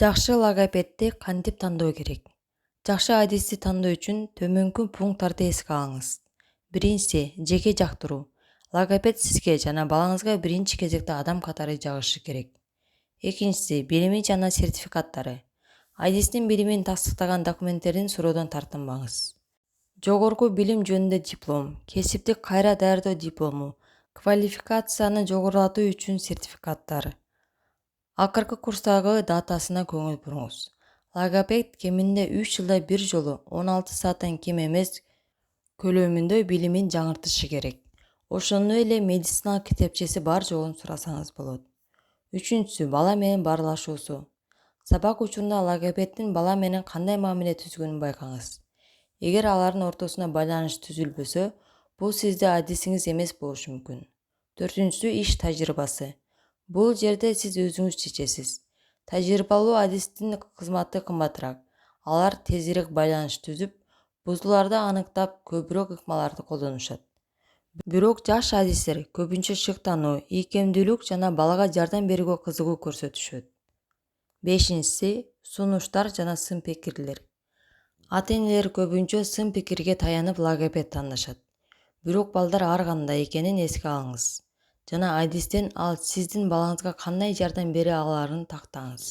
Жакшы логопедти кантип тандоо керек? Жакшы адисти тандоо үчүн төмөнкү пункттарды эске алыңыз. Биринчиси, жеке жактыруу. Логопед сизге жана балаңызга биринчи кезекте адам катары жагышы керек. Экинчиси, билими жана сертификаттары. Адистин билимин тастыктаган документтердин суроодон тартынбаңыз. Жогорку билим жөнүндө диплом, кесиптик кайра даярдоо диплому, квалификацияны жогорулатуу үчүн сертификаттар. Акыркы курстагы датасына көңүл буруңуз. Логопед кеминде 3 жылда бир жолу 16 сааттан кем эмес көлөмүндө билимин жаңыртышы керек. Ошондой эле медициналык китепчеси бар жогун сурасаңыз болот. Үчүнчүсү, бала менен баарлашуусу. Сабак учурунда логопеддин бала менен кандай мамиле түзгөнүн байкаңыз. Эгер алардын ортосунда байланыш түзүлбөсө, бул сизде адисиңиз эмес болушу мүмкүн. Төртүнчүсү, иш тажрыйбасы. Бул жерде сиз өзүңүз чечесиз. Тажрыйбалуу адистин кызматы кымбатыраак. Алар тезирээк байланыш түзүп, бузулууларды аныктап, көбүрөөк ыкмаларды колдонушат. Бирок жаш адистер көбүнчө шыктануу, ийкемдүүлүк жана балага жардам берүүгө кызыгуу көрсөтүшөт. Бешинчиси, сунуштар жана сын пикирлер. Ата-энелер көбүнчө сын пикирге таянып логопед тандашат. Бирок балдар ар кандай экенин эске алыңыз. Жана адистен ал сиздин балаңызга кандай жардам бере алаарын тактаңыз.